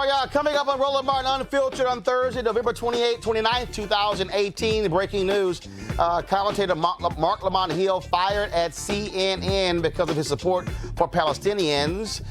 for you. Coming up on Roland Martin Unfiltered on Thursday, November 29th, 2018. Breaking news. Commentator Marc Lamont Hill fired at CNN because of his support for Palestinians.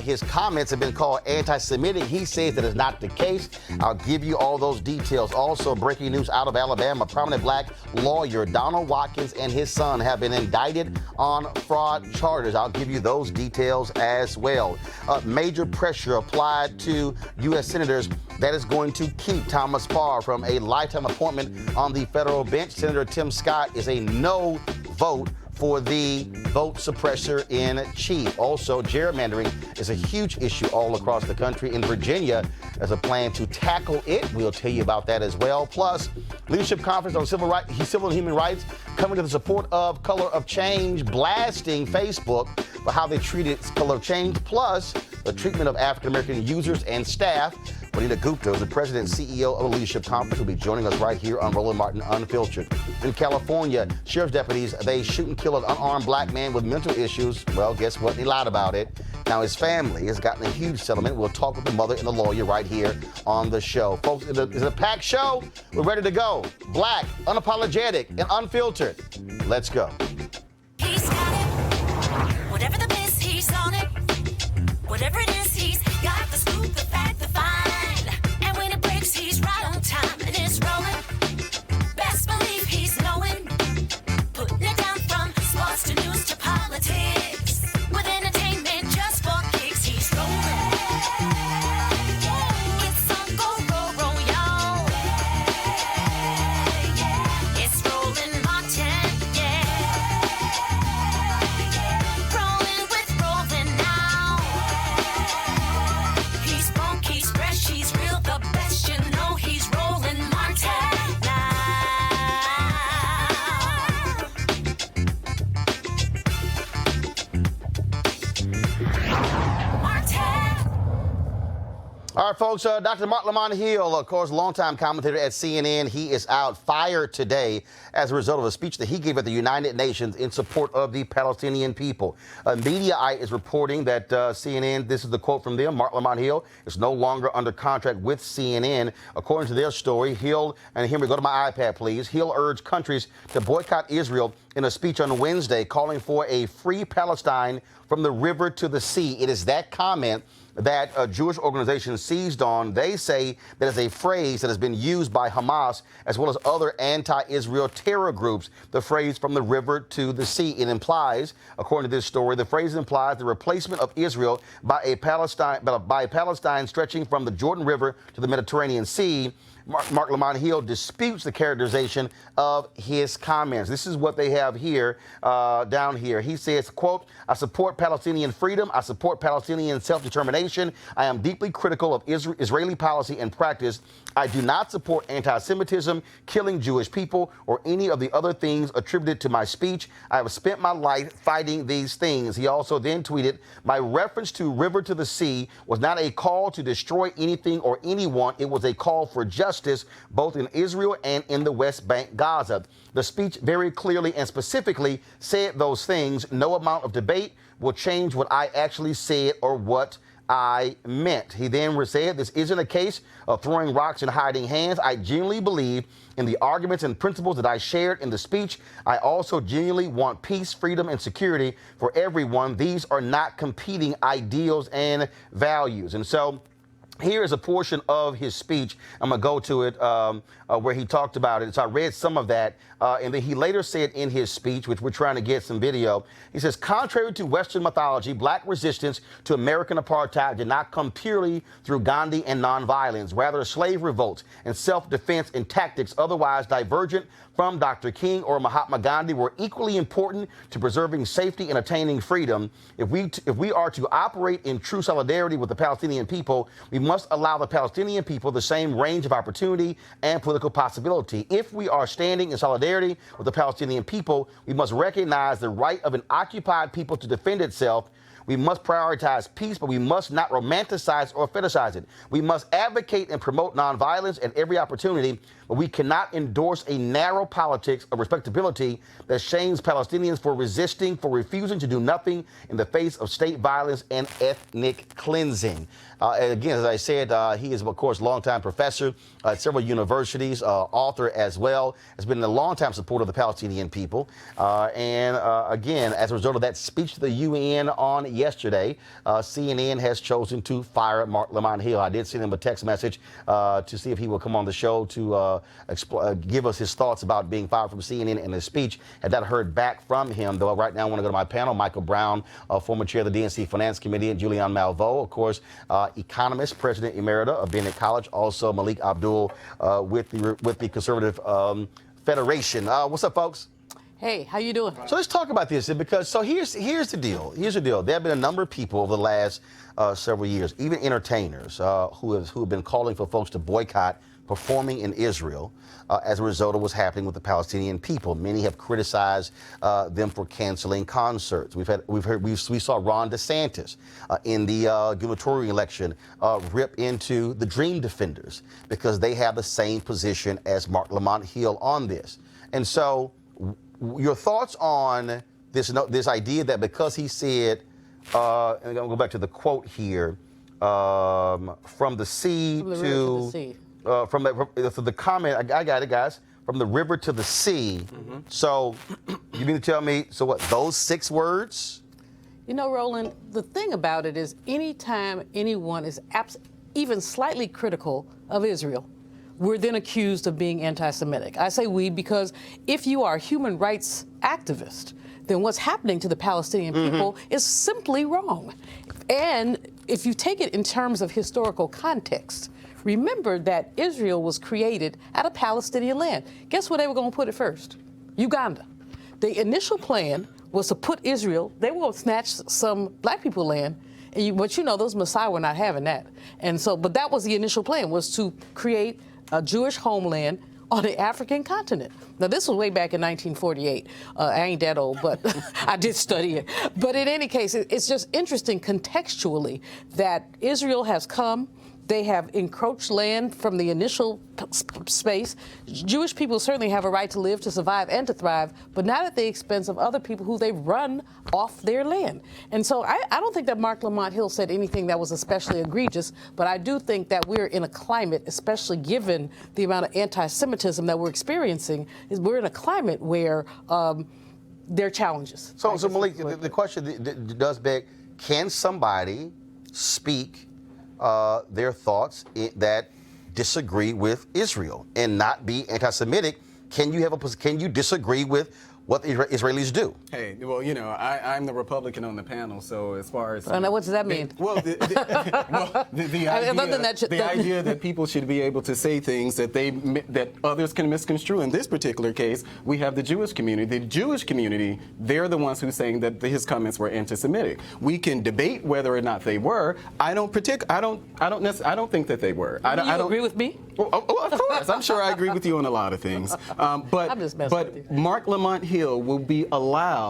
His comments have been called anti-Semitic. He says that is not the case. I'll give you all those details. Also, breaking news out of Alabama. Prominent black lawyer Donald Watkins and his son have been indicted on fraud charges. I'll give you those details as well. Major pressure applied to U.S. senators that is going to keep Thomas Farr from a lifetime appointment on the federal bench. Senator Tim Scott is a no vote for the vote suppressor in chief. Also, gerrymandering is a huge issue all across the country. In Virginia, there's a plan to tackle it. We'll tell you about that as well. Plus, leadership conference on civil and human rights coming to the support of Color of Change, blasting Facebook for how they treated Color of Change, plus the treatment of African-American users and staff. Bonita Gupta, the president and CEO of the Leadership Conference, will be joining us right here on Roland Martin Unfiltered. In California, sheriff's deputies, they shoot and kill an unarmed black man with mental issues. Well, guess what? They lied about it. Now, his family has gotten a huge settlement. We'll talk with the mother and the lawyer right here on the show. Folks, it's a packed show. We're ready to go. Black, unapologetic, and unfiltered. Let's go. He's got it. Whatever the miss, he's on it. Whatever it is, he's got the scoop, the fact, the find. And when it breaks, he's right on time and it's rolling. Best believe he's knowing. Putting it down from sports to news to politics. With entertainment just for kicks, he's rolling. It's on go, y'all. It's Roland Martin, yeah. Rolling with Roland now. He's funk, he's fresh, he's real, the best, you know he's Roland Martin now. Martin. All right, folks, Dr. Marc Lamont Hill, of course, longtime commentator at CNN. He is out, fired today as a result of a speech that he gave at the United Nations in support of the Palestinian people. Mediaite is reporting that CNN, this is the quote from them, Marc Lamont Hill is no longer under contract with CNN. According to their story, Hill, and Henry, go to my iPad, please. Hill urged countries to boycott Israel in a speech on Wednesday, calling for a free Palestine from the river to the sea. It is that comment that a Jewish organization seized on. They say that is a phrase that has been used by Hamas as well as other anti-Israel terror groups, the phrase from the river to the sea. It implies, according to this story, the phrase implies the replacement of Israel by a Palestine stretching from the Jordan River to the Mediterranean Sea. Marc Lamont Hill disputes the characterization of his comments. This is what they have here, down here. He says, quote, I support Palestinian freedom. I support Palestinian self-determination. I am deeply critical of Israeli policy and practice. I do not support anti-Semitism, killing Jewish people, or any of the other things attributed to my speech. I have spent my life fighting these things. He also then tweeted, my reference to river to the sea was not a call to destroy anything or anyone. It was a call for justice, both in Israel and in the West Bank, Gaza. The speech very clearly and specifically said those things. No amount of debate will change what I actually said or what I meant. He then said, this isn't a case of throwing rocks and hiding hands. I genuinely believe in the arguments and principles that I shared in the speech. I also genuinely want peace, freedom, and security for everyone. These are not competing ideals and values. And so here is a portion of his speech. I'm going to go to it where he talked about it. So I read some of that. And then he later said in his speech, which we're trying to get some video, he says, contrary to Western mythology, black resistance to American apartheid did not come purely through Gandhi and nonviolence. Rather, slave revolts and self-defense and tactics otherwise divergent from Dr. King or Mahatma Gandhi were equally important to preserving safety and attaining freedom. If we are to operate in true solidarity with the Palestinian people, we must allow the Palestinian people the same range of opportunity and political possibility. If we are standing in solidarity with the Palestinian people, we must recognize the right of an occupied people to defend itself. We must prioritize peace, but we must not romanticize or fetishize it. We must advocate and promote nonviolence at every opportunity, but we cannot endorse a narrow politics of respectability that shames Palestinians for resisting, for refusing to do nothing in the face of state violence and ethnic cleansing. And again, as I said, he is, of course, longtime professor at several universities, author as well, has been a longtime supporter of the Palestinian people. Again, as a result of that speech to the UN on yesterday, CNN has chosen to fire Marc Lamont Hill. I did send him a text message to see if he will come on the show to give us his thoughts about being fired from CNN and his speech. Had not heard back from him, though. Right now, I want to go to my panel. Michael Brown, former chair of the DNC Finance Committee, and Julian Malveaux, of course, economist, president emerita of Bennett College. Also, Malik Abdul with the Conservative Federation. What's up, folks? Hey, how you doing? So let's talk about this, because here's the deal. Here's the deal. There have been a number of people over the last several years, even entertainers, who have been calling for folks to boycott performing in Israel as a result of what's happening with the Palestinian people. Many have criticized them for canceling concerts. We saw Ron DeSantis in the gubernatorial election rip into the Dream Defenders because they have the same position as Marc Lamont Hill on this. And so, your thoughts on this idea that because he said, and I'm going to go back to the quote here, from the sea to from the comment, I got it, guys, from the river to the sea. Mm-hmm. So you mean to tell me, so what, those 6 words? You know, Roland, the thing about it is anytime anyone is even slightly critical of Israel, we're then accused of being anti-Semitic. I say we because if you are a human rights activist, then what's happening to the Palestinian people is simply wrong. And if you take it in terms of historical context, remember that Israel was created out of Palestinian land. Guess where they were going to put it first? Uganda. The initial plan was to put Israel, they were going to snatch some black people land, but you know, those Messiah were not having that. And so, but that was the initial plan, was to create a Jewish homeland on the African continent. Now, this was way back in 1948. I ain't that old, but I did study it. But in any case, it's just interesting contextually that Israel has come. They have encroached land from the initial space. Jewish people certainly have a right to live, to survive, and to thrive, but not at the expense of other people who they've run off their land. And so I don't think that Marc Lamont Hill said anything that was especially egregious, but I do think that we're in a climate, especially given the amount of anti-Semitism that we're experiencing, is we're in a climate where there are challenges. So Malik, the question does beg, can somebody speak their thoughts that disagree with Israel and not be anti-Semitic? Can you disagree with what the Israelis do? Hey, well, you know, I'm the Republican on the panel, so as far as... What does that mean? The idea that people should be able to say things that others can misconstrue. In this particular case, we have the Jewish community. The Jewish community, they're the ones who's saying that his comments were anti-Semitic. We can debate whether or not they were. I don't think that they were. Do you agree with me? Well, of course. I'm sure I agree with you on a lot of things. But Marc Lamont Hill will be allowed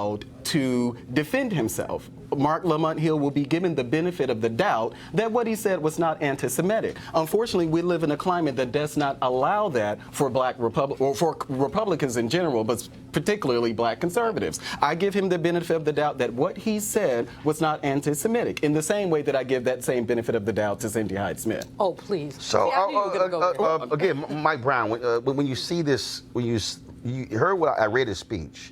to defend himself. Marc Lamont Hill will be given the benefit of the doubt that what he said was not anti-Semitic. Unfortunately, we live in a climate that does not allow that for for Republicans in general, but particularly black conservatives. I give him the benefit of the doubt that what he said was not anti-Semitic, in the same way that I give that same benefit of the doubt to Cindy Hyde-Smith. Oh, please. So, again, Mike Brown, when you see this, when you heard what I read his speech,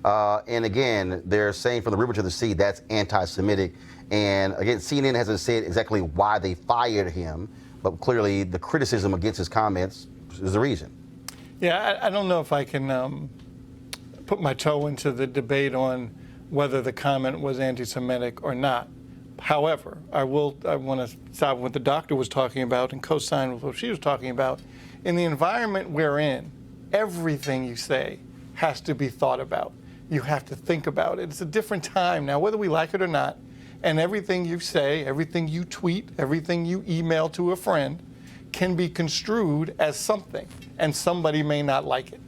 and again, they're saying from the river to the sea, that's anti-Semitic. And again, CNN hasn't said exactly why they fired him, but clearly the criticism against his comments is the reason. Yeah, I don't know if I can put my toe into the debate on whether the comment was anti-Semitic or not. However, I want to stop what the doctor was talking about and co-sign with what she was talking about. In the environment we're in, everything you say has to be thought about. You have to think about it. It's a different time now, whether we like it or not. And everything you say, everything you tweet, everything you email to a friend can be construed as something, and somebody may not like it.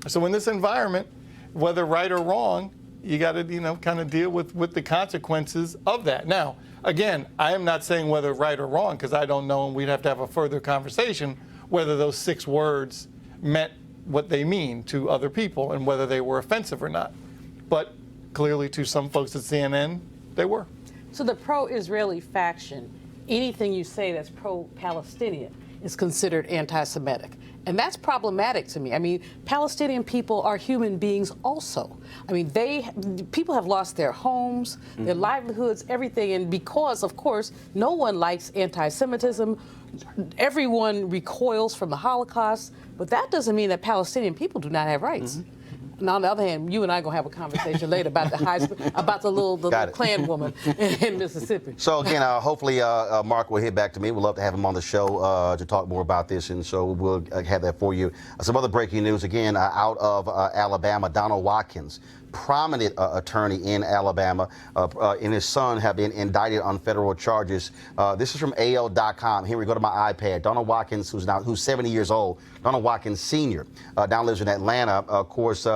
So in this environment, whether right or wrong, you got to, kind of deal with the consequences of that. Now, again, I am not saying whether right or wrong, because I don't know, and we'd have to have a further conversation whether those 6 words meant what they mean to other people and whether they were offensive or not. But clearly to some folks at CNN, they were. So the pro-Israeli faction, anything you say that's pro-Palestinian is considered anti-Semitic. And that's problematic to me. I mean, Palestinian people are human beings also. I mean, people have lost their homes, their livelihoods, everything. And because, of course, no one likes anti-Semitism, everyone recoils from the Holocaust, but that doesn't mean that Palestinian people do not have rights. And on the other hand, you and I are going to have a conversation later about the little Klan woman in Mississippi. So again, hopefully Mark will hit back to me. We'd love to have him on the show to talk more about this, and so we'll have that for you. Some other breaking news, again, out of Alabama, Donald Watkins, prominent attorney in Alabama, and his son have been indicted on federal charges. This is from AL.com. Here we go to my iPad. Donald Watkins, who's 70 years old, Donald Watkins Sr., now lives in Atlanta, of course,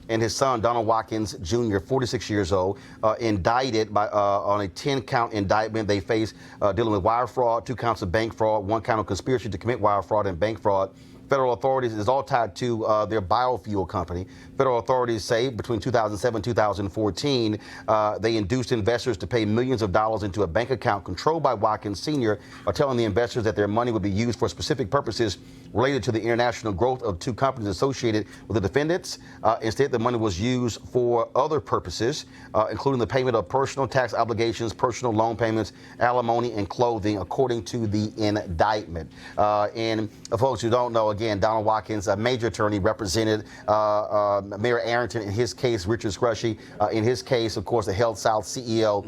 and his son, Donald Watkins Jr., 46 years old, indicted on a 10-count indictment. They face dealing with wire fraud, 2 counts of bank fraud, 1 count of conspiracy to commit wire fraud and bank fraud. Federal authorities is all tied to their biofuel company. Federal authorities say between 2007 and 2014, they induced investors to pay millions of dollars into a bank account controlled by Watkins Sr., telling the investors that their money would be used for specific purposes related to the international growth of 2 companies associated with the defendants. Instead, the money was used for other purposes, including the payment of personal tax obligations, personal loan payments, alimony, and clothing, according to the indictment. And folks who don't know, again, Donald Watkins, a major attorney, represented Mayor Arrington in his case, Richard Scrushy in his case, of course, the Health South CEO,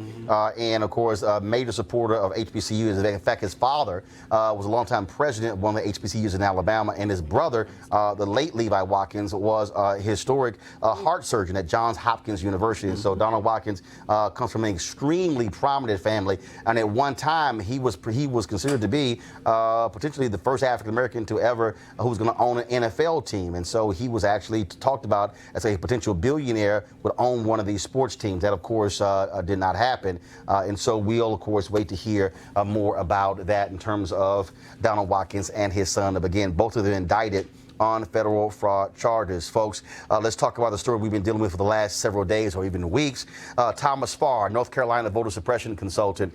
and of course, a major supporter of HBCUs. In fact, his father was a longtime president of one of the HBCUs in Alabama, and his brother, the late Levi Watkins, was a historic heart surgeon at Johns Hopkins University. And so Donald Watkins comes from an extremely prominent family, and at one time he was considered to be potentially the first African American to ever who was going to own an NFL team. And so he was actually talked about as a potential billionaire would own one of these sports teams. That, of course, did not happen. And so we'll, of course, wait to hear more about that in terms of Donald Watkins and his son. But again, both of them indicted on federal fraud charges. Folks, let's talk about the story we've been dealing with for the last several days or even weeks. Thomas Farr, North Carolina voter suppression consultant.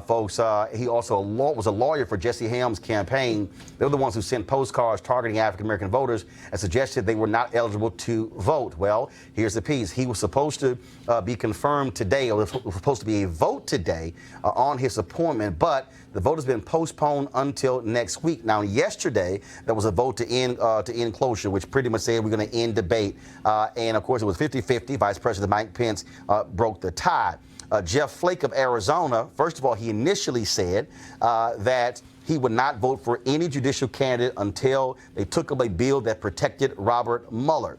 Folks, he also was a lawyer for Jesse Helms' campaign. They were the ones who sent postcards targeting African-American voters and suggested they were not eligible to vote. Well, here's the piece. He was supposed to be confirmed today, or there was supposed to be a vote today on his appointment, but the vote has been postponed until next week. Now, yesterday, there was a vote to end cloture, which pretty much said we're going to end debate. And, of course, it was 50-50. Vice President Mike Pence broke the tie. Jeff Flake of Arizona, first of all, he initially said that he would not vote for any judicial candidate until they took up a bill that protected Robert Mueller.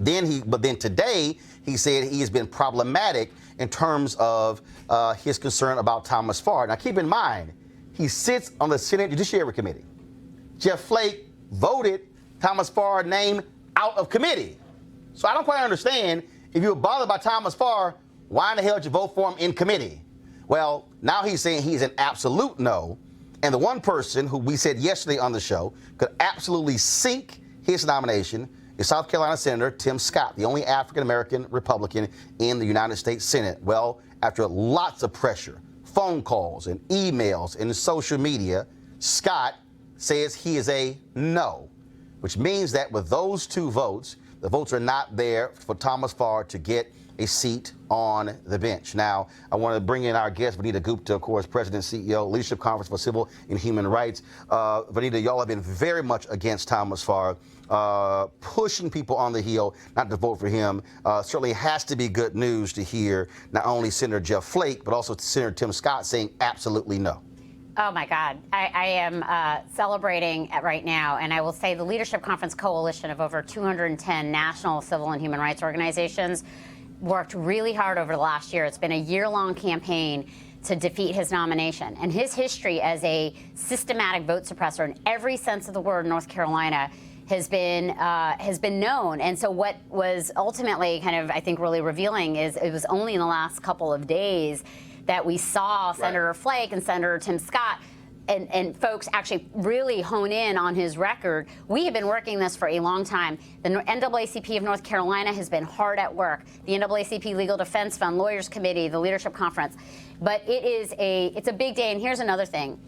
But then today, he said he has been problematic in terms of his concern about Thomas Farr. Now, keep in mind, he sits on the Senate Judiciary Committee. Jeff Flake voted Thomas Farr's name out of committee. So I don't quite understand, if you were bothered by Thomas Farr, why in the hell did you vote for him in committee? Well, now he's saying he's an absolute no. And the one person who we said yesterday on the show could absolutely sink his nomination is South Carolina Senator Tim Scott, the only African-American Republican in the United States Senate. Well, after lots of pressure, phone calls and emails and social media, Scott says he is a no, which means that with those 2 votes, the votes are not there for Thomas Farr to get a seat on the bench. Now, I want to bring in our guest, Vanita Gupta, of course, President and CEO, Leadership Conference for Civil and Human Rights. Vanita, y'all have been very much against Thomas Farr, pushing people on the Hill not to vote for him. Certainly has to be good news to hear not only Senator Jeff Flake, but also Senator Tim Scott saying absolutely no. Oh, my God. I am celebrating right now, and I will say the Leadership Conference Coalition of over 210 national civil and human rights organizations worked really hard over the last year. It's been a year-long campaign to defeat his nomination. And his history as a systematic vote suppressor in every sense of the word in North Carolina has been known. And so what was ultimately kind of, I think, really revealing is it was only in the last couple of days that we saw Senator Flake and Senator Tim Scott and folks actually really hone in on his record. We have been working this for a long time. The NAACP of North Carolina has been hard at work. The NAACP Legal Defense Fund, Lawyers Committee, the Leadership Conference. But it's a big day. And here's another thing.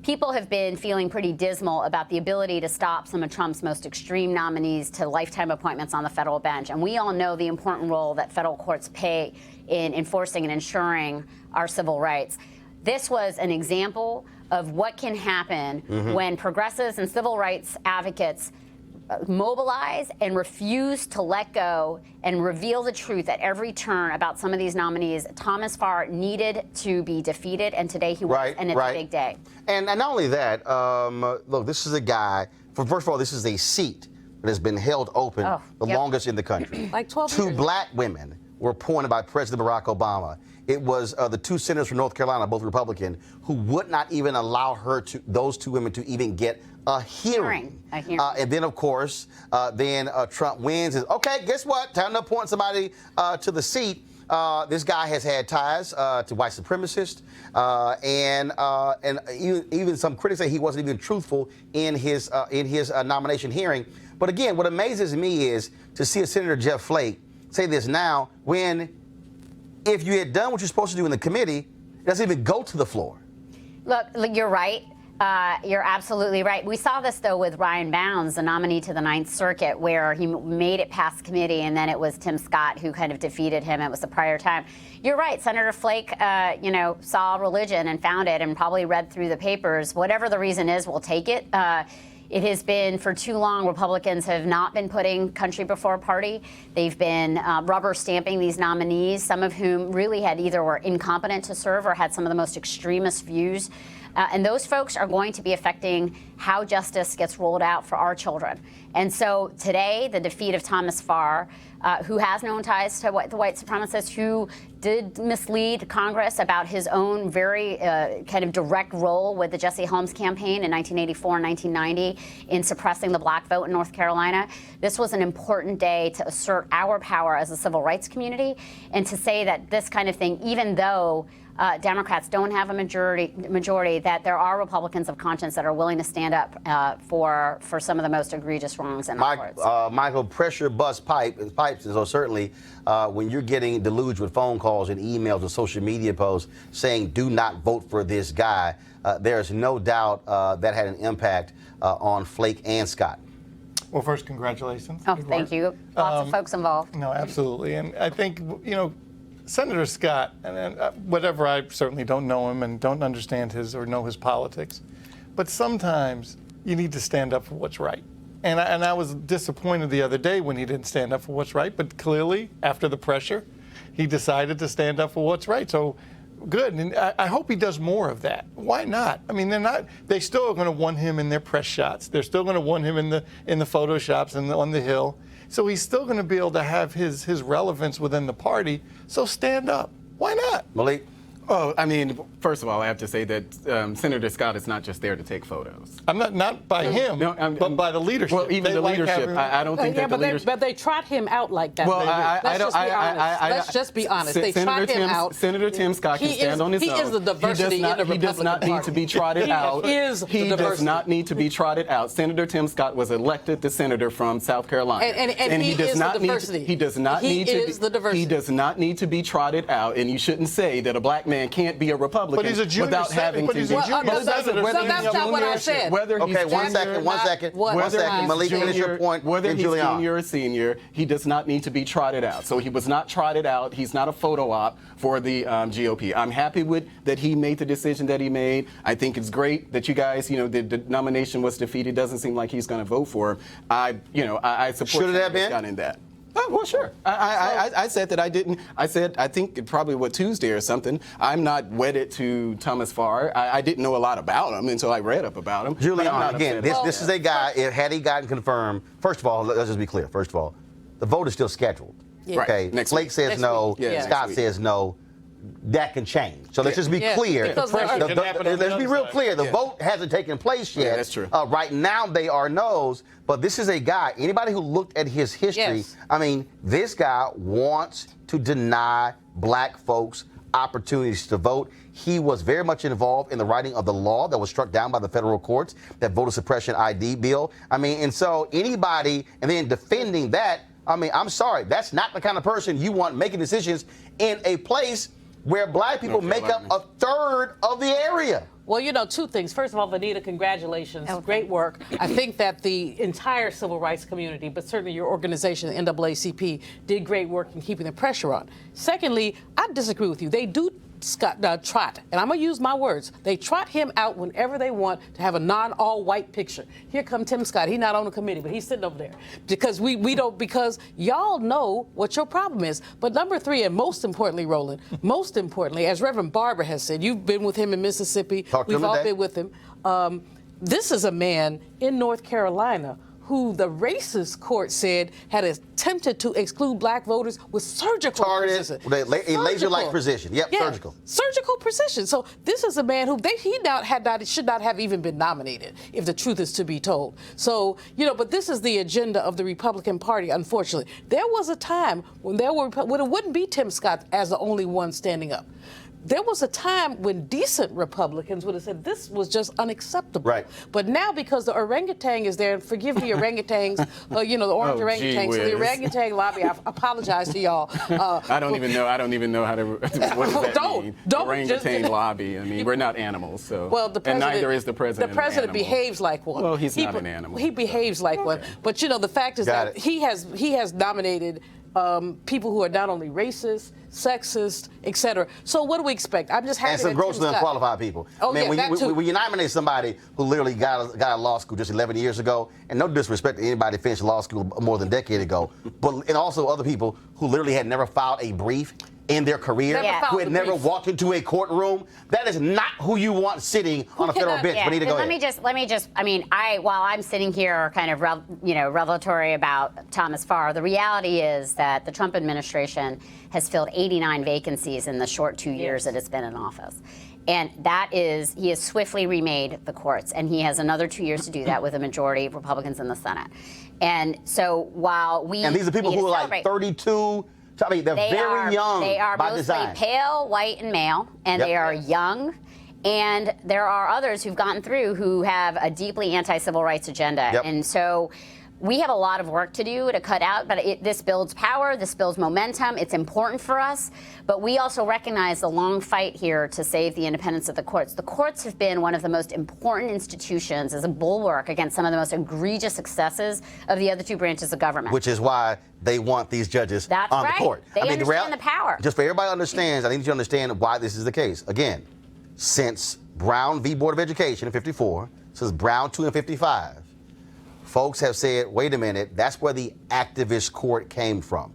People have been feeling pretty dismal about the ability to stop some of Trump's most extreme nominees to lifetime appointments on the federal bench. And we all know the important role that federal courts play in enforcing and ensuring our civil rights. This was an example of what can happen when progressives and civil rights advocates mobilize and refuse to let go and reveal the truth at every turn about some of these nominees. Thomas Farr needed to be defeated, and today he was, and it's a big day. And not only that, look, this is a guy, first of all, this is a seat that has been held open the longest in the country. Like 12 Two years. black women were appointed by President Barack Obama. It was the two senators from North Carolina, both Republican, who would not even allow those two women to even get a hearing. And then, of course, Trump wins. Okay, guess what? Time to appoint somebody to the seat. This guy has had ties to white supremacists, and even some critics say he wasn't even truthful in his nomination hearing. But again, what amazes me is to see a Senator Jeff Flake say this now when, if you had done what you're supposed to do in the committee, it doesn't even go to the floor. Look, you're right. You're absolutely right. We saw this, though, with Ryan Bounds, the nominee to the Ninth Circuit, where he made it past committee, and then it was Tim Scott who kind of defeated him. It was the prior time. You're right. Senator Flake, saw religion and found it and probably read through the papers. Whatever the reason is, we'll take it. It has been, for too long, Republicans have not been putting country before party. They've been rubber stamping these nominees, some of whom really had either were incompetent to serve or had some of the most extremist views. And those folks are going to be affecting how justice gets rolled out for our children. And so today, the defeat of Thomas Farr, who has known ties to the white supremacists, who did mislead Congress about his own very kind of direct role with the Jesse Helms campaign in 1984 and 1990 in suppressing the black vote in North Carolina. This was an important day to assert our power as a civil rights community and to say that this kind of thing, even though Democrats don't have a majority, that there are Republicans of conscience that are willing to stand up for some of the most egregious wrongs in our courts. Michael, pressure bust pipes, and so certainly when you're getting deluged with phone calls and emails and social media posts saying do not vote for this guy, there's no doubt that had an impact on Flake and Scott. Well, first, congratulations. Oh, thank you. Lots of folks involved. No, absolutely. And I think, Senator Scott, and whatever, I certainly don't know him and don't understand his or know his politics, but sometimes you need to stand up for what's right. And I was disappointed the other day when he didn't stand up for what's right, but clearly, after the pressure, he decided to stand up for what's right. So good, and I hope he does more of that. Why not? I mean, they still are going to want him in their press shots. They're still going to want him in the photoshops and on the Hill. So he's still going to be able to have his relevance within the party. So stand up. Why not? Malik? Oh, I mean, first of all, I have to say that Senator Scott is not just there to take photos. I'm not by him, but by the leadership. Well, even the leadership. I don't think that the leadership. But they trot him out like that. Well, Let's just be honest. They trot him out. Senator Tim Scott can stand on his own. He is the diversity in the Republican Party. He does not need to be trotted out. He does not need to be trotted out. Senator Tim Scott was elected the senator from South Carolina, and he does not need to. He does not need to. He does not need to be trotted out. And you shouldn't say that a black man can't be a Republican but he's a junior without having to be. That's not what I said. One second. Malik, finish your point. Whether he's junior or senior, he does not need to be trotted out. So he was not trotted out. He's not a photo op for the GOP. I'm happy with that he made the decision that he made. I think it's great that you guys, the nomination was defeated. Doesn't seem like he's going to vote for him. I support Scott in that. Oh, well, sure. I said that I didn't. I said, I think probably Tuesday or something, I'm not wedded to Thomas Farr. I didn't know a lot about him until I read up about him. Julian, again, this is a guy, had he gotten confirmed, first of all, let's just be clear. First of all, the vote is still scheduled. Yeah. Okay. Next Flake says no. Yeah. Scott says no. that can change. So let's just be clear. Because Let's be real clear. The vote hasn't taken place yet. Yeah, that's true. Right now, they are no's. But this is a guy, anybody who looked at his history, I mean, this guy wants to deny black folks opportunities to vote. He was very much involved in the writing of the law that was struck down by the federal courts, that voter suppression ID bill. I mean, and so anybody, and then defending that, I mean, I'm sorry, that's not the kind of person you want making decisions in a place where black people make up a third of the area. Well, you know, two things. First of all, Vanita, congratulations. Great work. I think that the entire civil rights community, but certainly your organization, the NAACP, did great work in keeping the pressure on. Secondly, I disagree with you. They do trot, and I'm going to use my words, they trot him out whenever they want to have a non-all-white picture. Here come Tim Scott. He's not on the committee, but he's sitting over there. Because we don't, because y'all know what your problem is. But number three, and most importantly, Roland, most importantly, as Reverend Barber has said, you've been with him in Mississippi. We've all been with him. This is a man in North Carolina who the racist court said had attempted to exclude black voters with surgical precision. A laser-like precision. Yep, yeah, surgical. Surgical precision. So this is a man who should not have even been nominated, if the truth is to be told. So, you know, but this is the agenda of the Republican Party, unfortunately. There was a time when it wouldn't be Tim Scott as the only one standing up. There was a time when decent Republicans would have said this was just unacceptable. Right. But now, because the orangutan is there, and forgive the orangutans, you know, the orange orangutans, so the orangutan lobby, I apologize to y'all. I don't even know how to, what does that mean? Orangutan lobby. I mean, we're not animals, so. Well, the president, and neither is the president. The president behaves like one. Well, he's not an animal. He behaves like one. But, you know, the fact is that he has nominated people who are not only racist, sexist, etc. So what do we expect? I'm just happy. And some grossly unqualified people. Oh, I mean, yeah, when you nominate somebody who literally got out of law school just 11 years ago, and no disrespect to anybody who finished law school more than a decade ago, and also other people who literally had never filed a brief in their career, who had never walked into a courtroom, that is not who you want sitting on a federal bench. Yeah, Go let me just. I mean, while I'm sitting here, kind of, revelatory about Thomas Farr, the reality is that the Trump administration has filled 89 vacancies in the short 2 years that it's been in office. And he has swiftly remade the courts, and he has another 2 years to do that with a majority of Republicans in the Senate. And so and these are people who are like 32. I mean, they're very young. They are by mostly design. pale, white, and male, and they are young. And there are others who've gotten through who have a deeply anti-civil rights agenda. And so we have a lot of work to do to cut out, but this builds power, this builds momentum. It's important for us, but we also recognize the long fight here to save the independence of the courts. The courts have been one of the most important institutions as a bulwark against some of the most egregious excesses of the other two branches of government. Which is why they want these judges on the court. They understand the power. Just for everybody understands, I need you to understand why this is the case. Again, since Brown v. Board of Education in 54, since Brown 2 in 55, folks have said, wait a minute, that's where the activist court came from.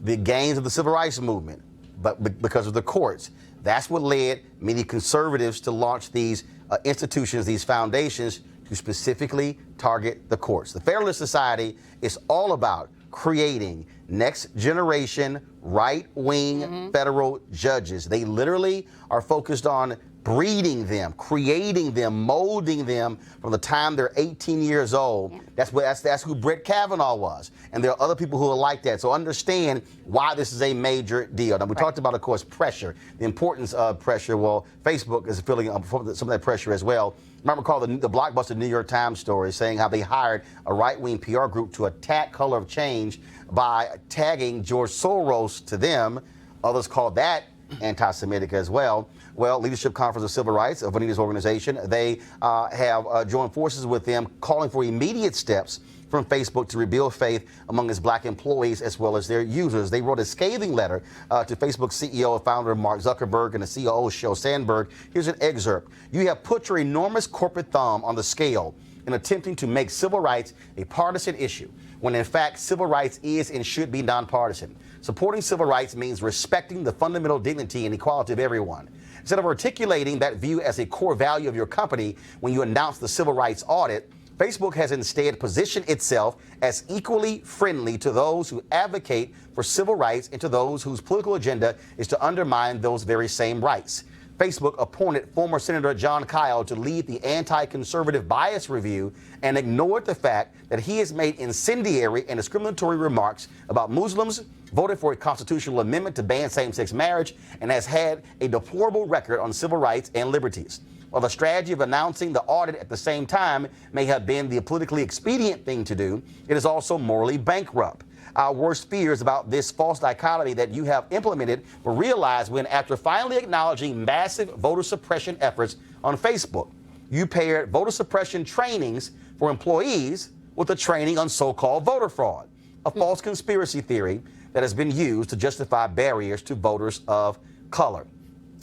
The gains of the civil rights movement, but because of the courts. That's what led many conservatives to launch these institutions, these foundations, to specifically target the courts. The Federalist Society is all about creating next generation right-wing federal judges. They literally are focused on breeding them, creating them, molding them from the time they're 18 years old. That's who Brett Kavanaugh was. And there are other people who are like that. So understand why this is a major deal. Now, we talked about, of course, pressure, the importance of pressure. Well, Facebook is feeling some of that pressure as well. Remember, recall the blockbuster New York Times story saying how they hired a right-wing PR group to attack Color of Change by tagging George Soros to them. Others called that anti-Semitic as well. Well, Leadership Conference of Civil Rights of Vanita's organization, they have joined forces with them, calling for immediate steps from Facebook to rebuild faith among its black employees as well as their users. They wrote a scathing letter to Facebook CEO and founder Mark Zuckerberg and the COO Sheryl Sandberg. Here's an excerpt. You have put your enormous corporate thumb on the scale in attempting to make civil rights a partisan issue, when in fact civil rights is and should be nonpartisan. Supporting civil rights means respecting the fundamental dignity and equality of everyone. Instead of articulating that view as a core value of your company when you announce the civil rights audit, Facebook has instead positioned itself as equally friendly to those who advocate for civil rights and to those whose political agenda is to undermine those very same rights. Facebook appointed former Senator John Kyle to lead the anti-conservative bias review and ignored the fact that he has made incendiary and discriminatory remarks about Muslims, voted for a constitutional amendment to ban same-sex marriage, and has had a deplorable record on civil rights and liberties. While the strategy of announcing the audit at the same time may have been the politically expedient thing to do, it is also morally bankrupt. Our worst fears about this false dichotomy that you have implemented were realized when, after finally acknowledging massive voter suppression efforts on Facebook, you paired voter suppression trainings for employees with a training on so-called voter fraud, a false conspiracy theory that has been used to justify barriers to voters of color.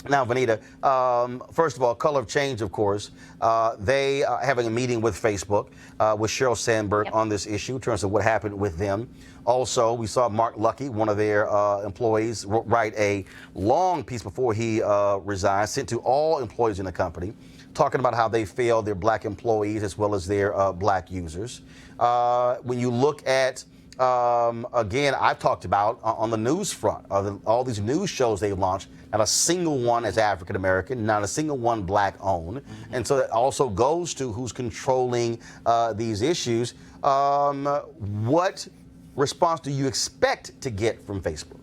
Now, Vanita, first of all, Color of Change, of course, they are having a meeting with Facebook, with Sheryl Sandberg on this issue in terms of what happened with them. Also, we saw Mark Lucky, one of their employees, write a long piece before he resigned, sent to all employees in the company, talking about how they failed their black employees as well as their black users. When you look at again, I've talked about on the news front, all these news shows they launched, not a single one is African American, not a single one black owned. And so that also goes to who's controlling these issues. What response do you expect to get from Facebook?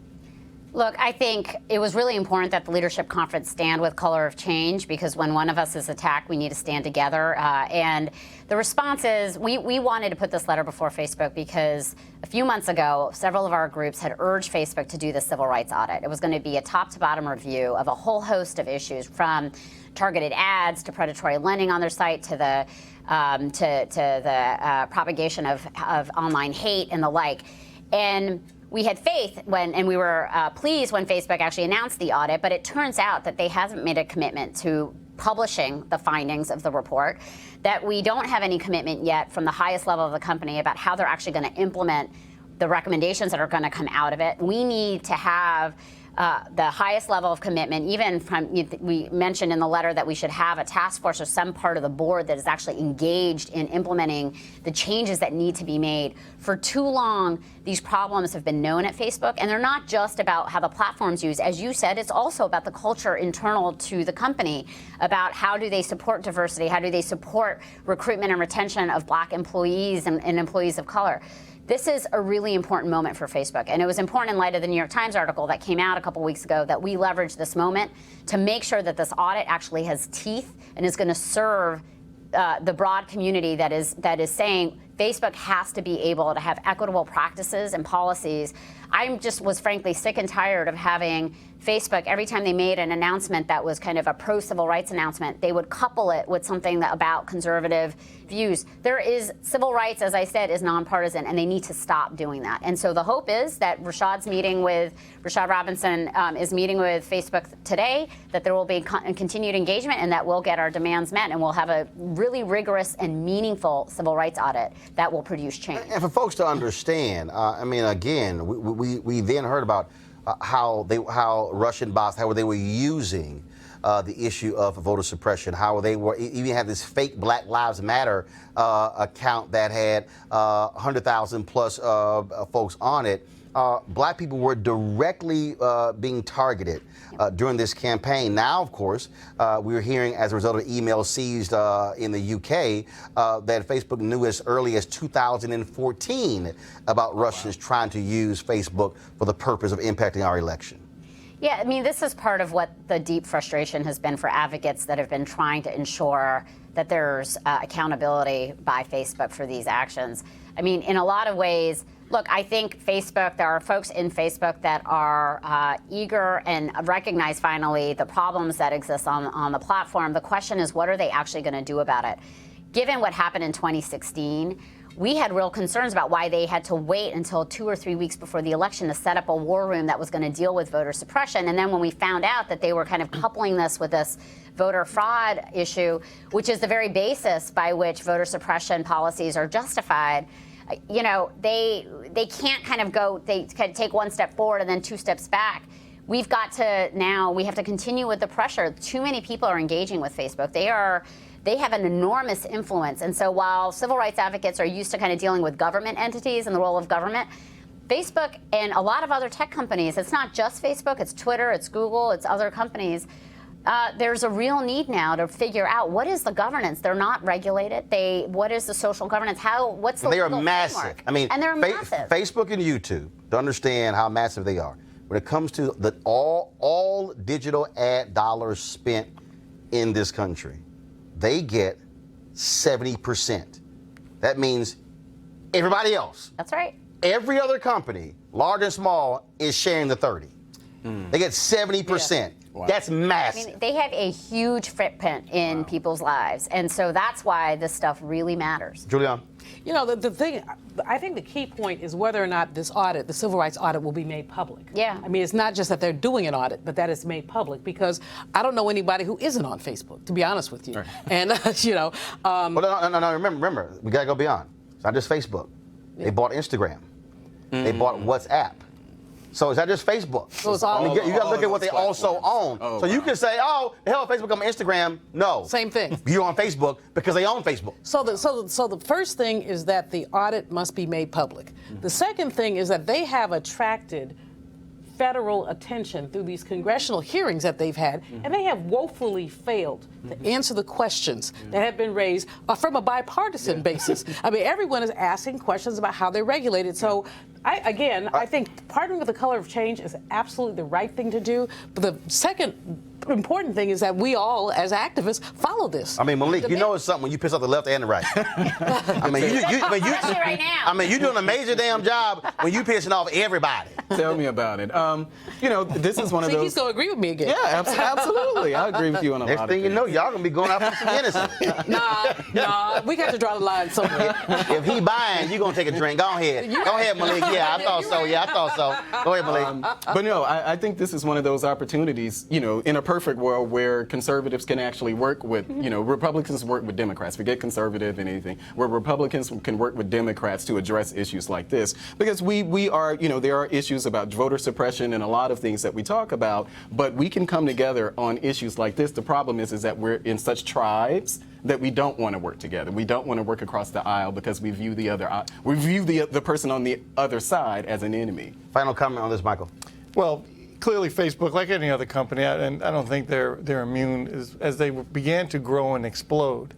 Look, I think it was really important that the leadership conference stand with Color of Change, because when one of us is attacked, we need to stand together. And the response is, we wanted to put this letter before Facebook because a few months ago, several of our groups had urged Facebook to do the civil rights audit. It was going to be a top-to-bottom review of a whole host of issues, from targeted ads to predatory lending on their site to the propagation of online hate and the like. And we had faith and we were pleased when Facebook actually announced the audit, but it turns out that they haven't made a commitment to publishing the findings of the report, that we don't have any commitment yet from the highest level of the company about how they're actually going to implement the recommendations that are going to come out of it. We need to have the highest level of commitment, even from, we mentioned in the letter that we should have a task force or some part of the board that is actually engaged in implementing the changes that need to be made. For too long, these problems have been known at Facebook, and they're not just about how the platform's used. As you said, it's also about the culture internal to the company, about how do they support diversity, how do they support recruitment and retention of black employees and employees of color. This is a really important moment for Facebook, and it was important in light of the New York Times article that came out a couple weeks ago that we leverage this moment to make sure that this audit actually has teeth and is going to serve the broad community that is saying Facebook has to be able to have equitable practices and policies. I just was frankly sick and tired of having Facebook, every time they made an announcement that was kind of a pro-civil rights announcement, they would couple it with something about conservative views. There is civil rights, as I said, is nonpartisan, and they need to stop doing that. And so the hope is that Rashad Robinson is meeting with Facebook today, that there will be continued engagement, and that we'll get our demands met, and we'll have a really rigorous and meaningful civil rights audit that will produce change. And for folks to understand, I mean, again, we then heard about how Russian bots, how they were using the issue of voter suppression, how they were even had this fake Black Lives Matter account that had 100,000 plus folks on it. Black people were directly being targeted during this campaign. Now, of course, we're hearing as a result of emails seized in the UK that Facebook knew as early as 2014 about Russians trying to use Facebook for the purpose of impacting our election. Yeah, I mean, this is part of what the deep frustration has been for advocates that have been trying to ensure that there's accountability by Facebook for these actions. I mean, in a lot of ways, look, I think Facebook, there are folks in Facebook that are eager and recognize finally the problems that exist on the platform. The question is, what are they actually going to do about it? Given what happened in 2016, we had real concerns about why they had to wait until 2 or 3 weeks before the election to set up a war room that was going to deal with voter suppression. And then when we found out that they were kind of coupling this with this voter fraud issue, which is the very basis by which voter suppression policies are justified, you know, they can't kind of go, they can take one step forward and then 2 steps back. We've got to now, we have to continue with the pressure. Too many people are engaging with Facebook. they have an enormous influence. And so while civil rights advocates are used to kind of dealing with government entities and the role of government, Facebook and a lot of other tech companies, it's not just Facebook, it's Twitter, it's Google, it's other companies. There's a real need now to figure out what is the governance. They're not regulated. What is the social governance? What's the They are legal massive. framework? I mean, and they're massive. Facebook and YouTube, to understand how massive they are, when it comes to all digital ad dollars spent in this country, they get 70%. That means everybody else. That's right. Every other company, large and small, is sharing the 30. They get 70%. Yeah. Wow. That's massive. I mean, they have a huge footprint in people's lives, and so that's why this stuff really matters. Julian? You know, the thing, I think the key point is whether or not this audit, the civil rights audit, will be made public. Yeah. I mean, it's not just that they're doing an audit, but that it's made public, because I don't know anybody who isn't on Facebook, to be honest with you. Right. And, you know. Well, no, remember, we got to go beyond. It's not just Facebook. They bought Instagram. They bought WhatsApp. So is that just Facebook? So it's all, I mean, you got to look at what they also own. Oh, so you can say, oh, the hell, Facebook on Instagram. No. Same thing. You're on Facebook because they own Facebook. So the first thing is that the audit must be made public. The second thing is that they have attracted federal attention through these congressional hearings that they've had, and they have woefully failed to answer the questions that have been raised from a bipartisan basis. I mean, everyone is asking questions about how they're regulated. So, I think partnering with the Color of Change is absolutely the right thing to do. But the second important thing is that we all, as activists, follow this. I mean, Malik, you know it's something when you piss off the left and the right. I mean, Especially right now. I mean, you're doing a major damn job when you pissing off everybody. Tell me about it. You know, this is one of See, those. he's going to agree with me again. Yeah, absolutely. I agree with you on a lot Next of thing you things. know, y'all gonna be going out for some innocent. Nah, we got to draw the line somewhere. If he buying, you gonna take a drink. Go ahead. Go ahead, Malik. Yeah, I thought so. Yeah, I thought so. Go ahead, Malik. But no, I think this is one of those opportunities, you know, in a perfect world where conservatives can actually work with, you know, Republicans work with Democrats. Forget conservative and anything. Where Republicans can work with Democrats to address issues like this. Because we are, you know, there are issues about voter suppression and a lot of things that we talk about, but we can come together on issues like this. The problem is that we're in such tribes that we don't want to work together. We don't want to work across the aisle because we view the person on the other side as an enemy. Final comment on this, Michael. Well, clearly Facebook, like any other company, and I don't think they're immune, as they began to grow and explode,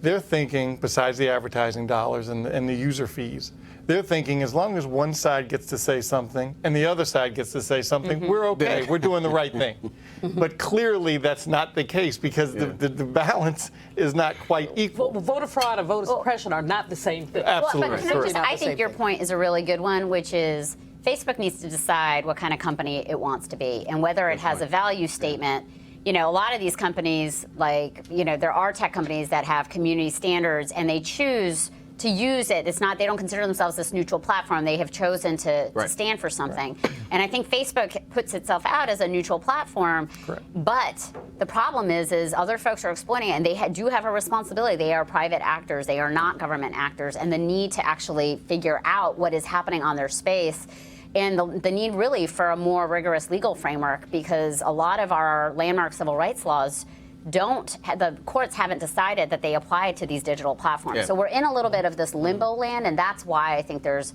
they're thinking, besides the advertising dollars and the user fees, they're thinking as long as one side gets to say something and the other side gets to say something, we're okay, we're doing the right thing. But clearly that's not the case because the balance is not quite equal. Voter fraud and voter suppression are not the same thing. Absolutely. But can I think your point is a really good one, which is Facebook needs to decide what kind of company it wants to be and whether it has a value statement. You know, a lot of these companies, like, you know, there are tech companies that have community standards and they choose to use it. It's not, they don't consider themselves this neutral platform. They have chosen to stand for something. And I think Facebook puts itself out as a neutral platform. Correct. But the problem is other folks are exploiting it, and they do have a responsibility. They are private actors. They are not government actors. And the need to actually figure out what is happening on their space, and the need really for a more rigorous legal framework, because a lot of our landmark civil rights laws the courts haven't decided that they apply to these digital platforms. Yeah. So we're in a little bit of this limbo land, and that's why I think there's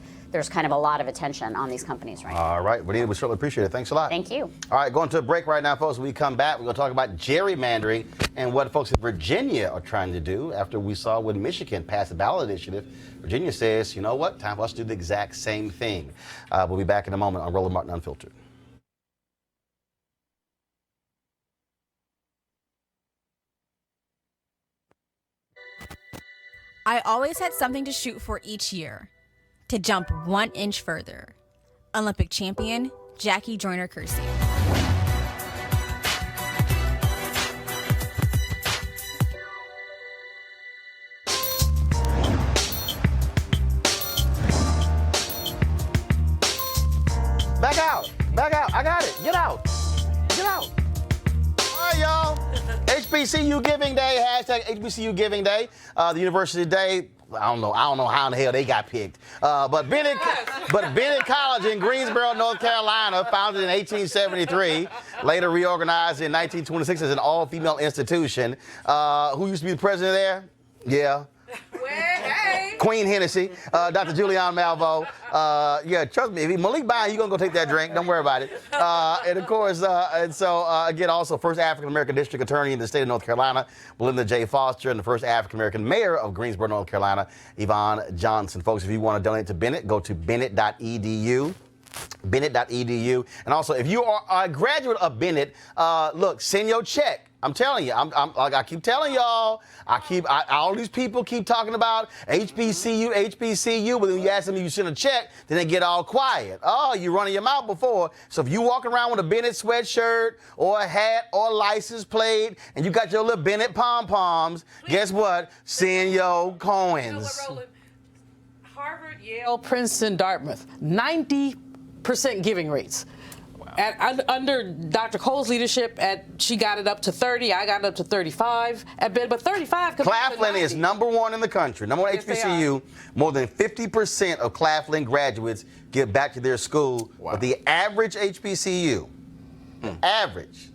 kind of a lot of attention on these companies right now. All right, Bonita, we certainly appreciate it. Thanks a lot. Thank you. All right, going to a break right now, folks. When we come back, we're going to talk about gerrymandering and what folks in Virginia are trying to do after we saw when Michigan passed the ballot initiative. Virginia says, you know what, time for us to do the exact same thing. We'll be back in a moment on Roland Martin Unfiltered. I always had something to shoot for each year. To jump 1 inch further. Olympic champion, Jackie Joyner-Kersee. Back out. Back out. I got it. Get out. Get out. All right, y'all. HBCU Giving Day. Hashtag HBCU Giving Day. The university today I don't know how in the hell they got picked. But Bennett College in Greensboro, North Carolina, founded in 1873, later reorganized in 1926 as an all-female institution. Who used to be the president there? Yeah. Queen Hennessy, Dr. Julianne Malveaux. Yeah, trust me, if Malik Bynum, you're going to go take that drink. Don't worry about it. And of course, again, also first African-American district attorney in the state of North Carolina, Belinda J. Foster, and the first African-American mayor of Greensboro, North Carolina, Yvonne Johnson. Folks, if you want to donate to Bennett, go to bennett.edu. Bennett.edu. And also, if you are a graduate of Bennett, look, send your check. I'm telling you, I keep telling y'all, all these people keep talking about HBCU, but when you ask them if you send a check, then they get all quiet. Oh, you running your mouth before. So if you walking around with a Bennett sweatshirt or a hat or a license plate, and you got your little Bennett pom-poms, guess what? Send your coins. You know what, Roland? Harvard, Yale, Princeton, Dartmouth, 90% giving rates. Under Dr. Cole's leadership, she got it up to 30. I got it up to 35 at Bennett, but 35. Claflin is #1 in the country, #1 HBCU. More than 50% of Claflin graduates get back to their school. Wow. But the average HBCU, average,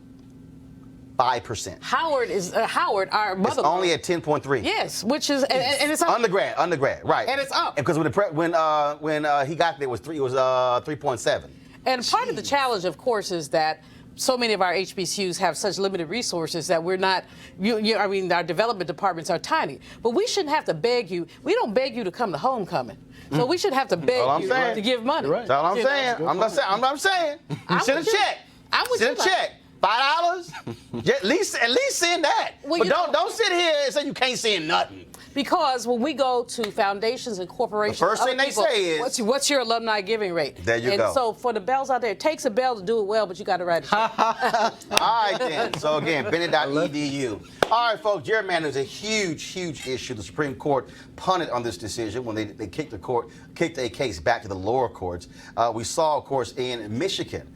5%. Howard, our mother. It's only at 10.3. Yes, which is and it's up. Undergrad, right? And it's up. Because when he got there, it was 3.7. And part of the challenge, of course, is that so many of our HBCUs have such limited resources that we're not, our development departments are tiny. But we shouldn't have to beg you. We don't beg you to come to homecoming. So we should have to beg you to give money. That's all I'm saying. I'm saying. You send a check. Send a check. $5? At least send that. Well, but don't sit here and say you can't send nothing. Because when we go to foundations and corporations, the first thing they say is, what's your alumni giving rate? There you go. And so for the bells out there, it takes a bell to do it well, but you got to write it. All right, then. So again, Bennett.edu. All right, folks, gerrymandering is a huge, huge issue. The Supreme Court punted on this decision when they kicked a case back to the lower courts. We saw, of course, in Michigan,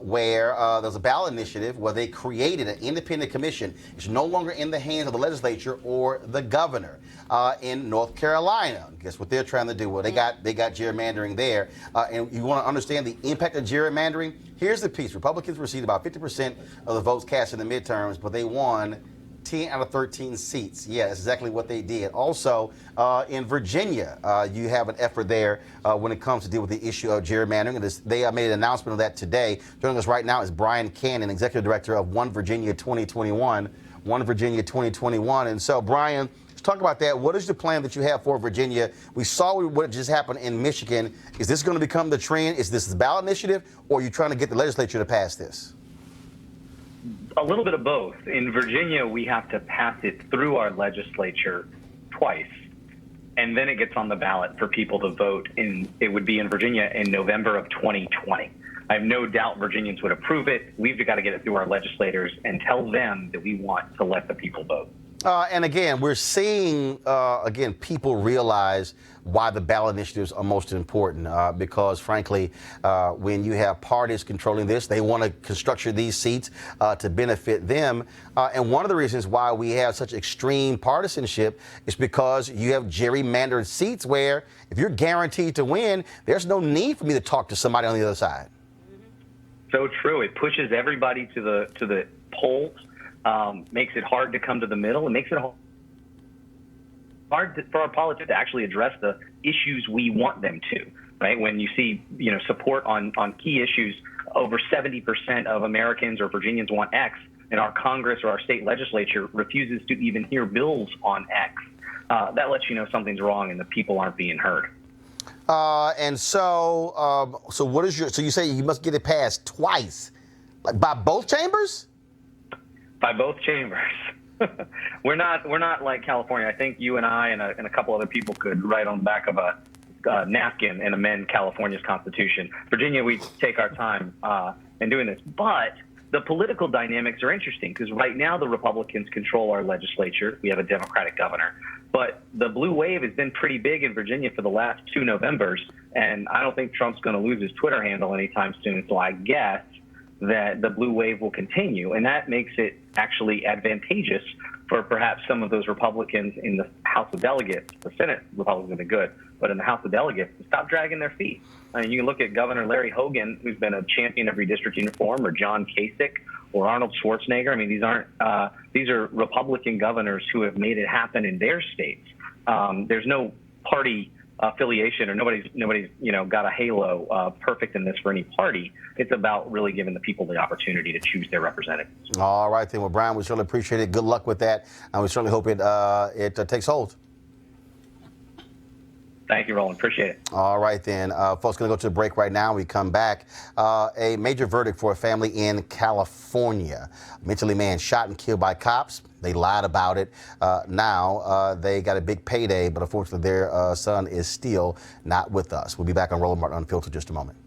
where there was a ballot initiative where they created an independent commission. It's no longer in the hands of the legislature or the governor. In North Carolina, guess what they're trying to do? Well, they got gerrymandering there. And you want to understand the impact of gerrymandering? Here's the piece. Republicans received about 50% of the votes cast in the midterms, but they won 10 out of 13 seats. Yeah, that's exactly what they did. Also, in Virginia, you have an effort there when it comes to deal with the issue of gerrymandering. And they made an announcement of that today. Joining us right now is Brian Cannon, Executive Director of One Virginia 2021. One Virginia 2021. And so, Brian, let's talk about that. What is the plan that you have for Virginia? We saw what just happened in Michigan. Is this going to become the trend? Is this the ballot initiative, or are you trying to get the legislature to pass this? A little bit of both. In Virginia, we have to pass it through our legislature twice, and then it gets on the ballot for people to vote. It would be in Virginia in November of 2020. I have no doubt Virginians would approve it. We've got to get it through our legislators and tell them that we want to let the people vote. And again, we're seeing, people realize why the ballot initiatives are most important because, frankly, when you have parties controlling this, they want to structure these seats to benefit them. And one of the reasons why we have such extreme partisanship is because you have gerrymandered seats where if you're guaranteed to win, there's no need for me to talk to somebody on the other side. So true. It pushes everybody to the polls. Makes it hard to come to the middle. It makes it hard for our politicians to actually address the issues we want them to, right? When you see, support on key issues, over 70% of Americans or Virginians want X, and our Congress or our state legislature refuses to even hear bills on X. That lets you know something's wrong and the people aren't being heard. So what is so you say you must get it passed twice, like by both chambers? By both chambers. We're not like California. I think you and I and a couple other people could write on the back of a napkin and amend California's constitution. Virginia, we take our time in doing this. But the political dynamics are interesting because right now the Republicans control our legislature. We have a Democratic governor. But the blue wave has been pretty big in Virginia for the last 2 Novembers. And I don't think Trump's going to lose his Twitter handle anytime soon. So I guess that the blue wave will continue, and that makes it actually advantageous for perhaps some of those Republicans in the House of Delegates. The Senate Republicans have been good, but in the House of Delegates, to stop dragging their feet. I mean, you can look at Governor Larry Hogan, who's been a champion of redistricting reform, or John Kasich, or Arnold Schwarzenegger. I mean, these are Republican governors who have made it happen in their states. There's no party affiliation, or nobody's got a halo perfect in this for any party. It's about really giving the people the opportunity to choose their representatives. All right, then. Well, Brian, we certainly appreciate it. Good luck with that, and we certainly hope it takes hold. Thank you, Roland. Appreciate it. All right, then. Folks, going to go to the break right now. We come back. A major verdict for a family in California. A mentally man shot and killed by cops. They lied about it. Now they got a big payday, but unfortunately their son is still not with us. We'll be back on Roland Martin Unfiltered in just a moment.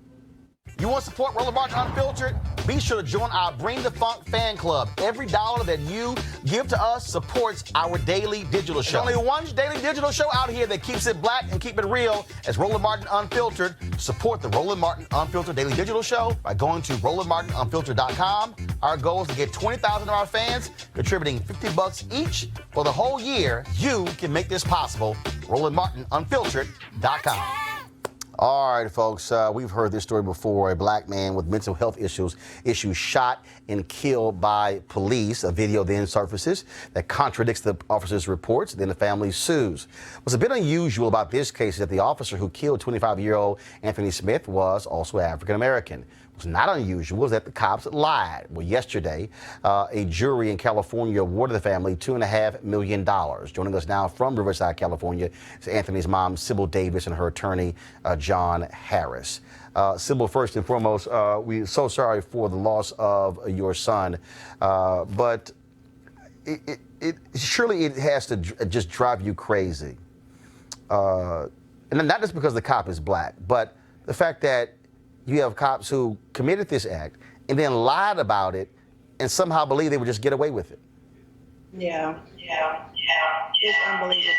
You want to support Roland Martin Unfiltered? Be sure to join our Bring the Funk fan club. Every dollar that you give to us supports our daily digital show. There's only one daily digital show out here that keeps it black and keep it real as Roland Martin Unfiltered. Support the Roland Martin Unfiltered daily digital show by going to RolandMartinUnfiltered.com. Our goal is to get 20,000 of our fans contributing $50 each for the whole year. You can make this possible. RolandMartinUnfiltered.com. All right, folks, we've heard this story before. A black man with mental health issues shot and killed by police. A video then surfaces that contradicts the officer's reports. Then the family sues. What's a bit unusual about this case is that the officer who killed 25-year-old Anthony Smith was also African-American. What's not unusual is that the cops lied. Well, yesterday, a jury in California awarded the family $2.5 million. Joining us now from Riverside, California, is Anthony's mom, Sybil Davis, and her attorney, John Harris. Sybil, first and foremost, we're so sorry for the loss of your son, but surely it has to just drive you crazy. And not just because the cop is black, but the fact that you have cops who committed this act and then lied about it and somehow believe they would just get away with it. Yeah. It's unbelievable.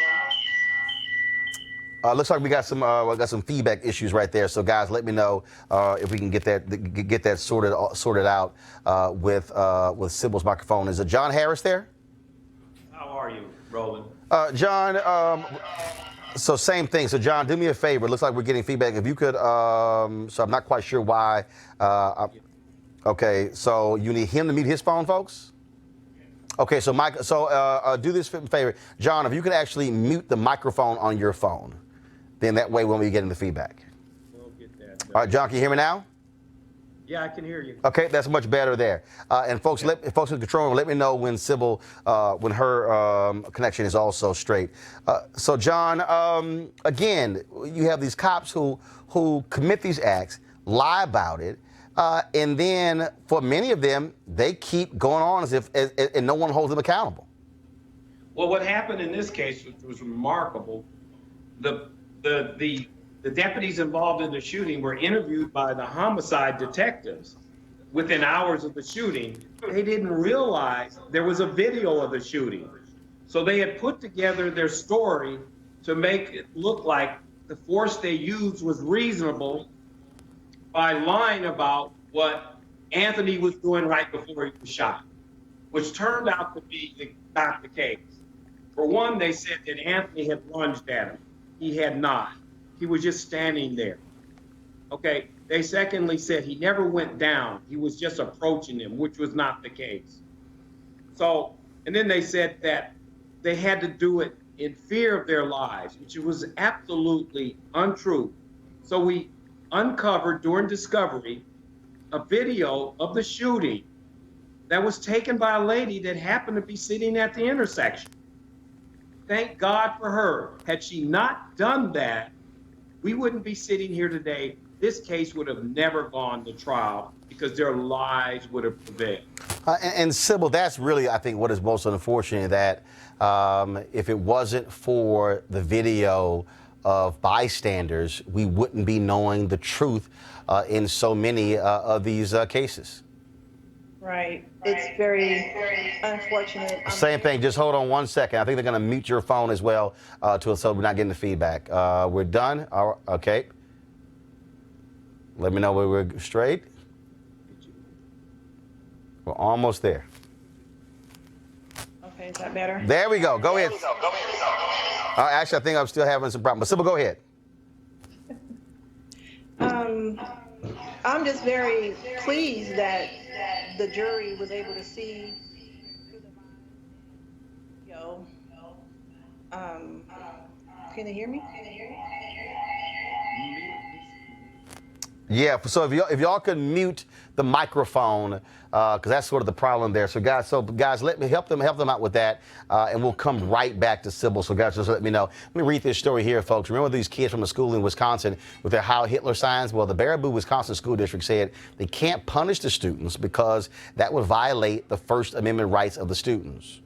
Looks like we got some feedback issues right there. So guys, let me know if we can get that sorted out with Sybil's microphone. Is it John Harris there? How are you, Roland? John. So same thing. So John, do me a favor. It looks like we're getting feedback. If you could, so I'm not quite sure why. Okay, so you need him to mute his phone, folks? Okay, so Mike, do this favor. John, if you could actually mute the microphone on your phone, then that way we won't be getting the feedback. We'll get that. All right, John, can you hear me now? Yeah, I can hear you. Okay, that's much better there. And folks, folks in control room, let me know when Sybil, when her connection is also straight. So John, again, you have these cops who commit these acts, lie about it, and then for many of them, they keep going on as if and no one holds them accountable. Well, what happened in this case was remarkable. The deputies involved in the shooting were interviewed by the homicide detectives within hours of the shooting. They didn't realize there was a video of the shooting. So they had put together their story to make it look like the force they used was reasonable by lying about what Anthony was doing right before he was shot, which turned out to be not the case. For one, they said that Anthony had lunged at him. He had not. He was just standing there. Okay, they secondly said he never went down. He was just approaching him, which was not the case. So, and then they said that they had to do it in fear of their lives, which was absolutely untrue. So we uncovered during discovery a video of the shooting that was taken by a lady that happened to be sitting at the intersection. Thank God for her. Had she not done that, we wouldn't be sitting here today. This case would have never gone to trial because their lies would have prevailed. And Sybil, that's really, I think, what is most unfortunate, that if it wasn't for the video of bystanders, we wouldn't be knowing the truth in so many of these cases. Right. It's very unfortunate. Same thing. Just hold on 1 second. I think they're going to mute your phone as well, so we're not getting the feedback. We're done. Okay. Let me know when we're straight. We're almost there. Okay, is that better? There we go. Go ahead. Actually, I think I'm still having some problems. But Sybil, go ahead. I'm just very pleased that the jury was able to see. Can they hear me? Yeah. So if y'all could mute the microphone, because that's sort of the problem there. So guys, let me help them out with that, and we'll come right back to Sybil. So guys, just let me know. Let me read this story here, folks. Remember these kids from a school in Wisconsin with their Heil Hitler signs? Well, the Baraboo, Wisconsin School District said they can't punish the students because that would violate the First Amendment rights of the students.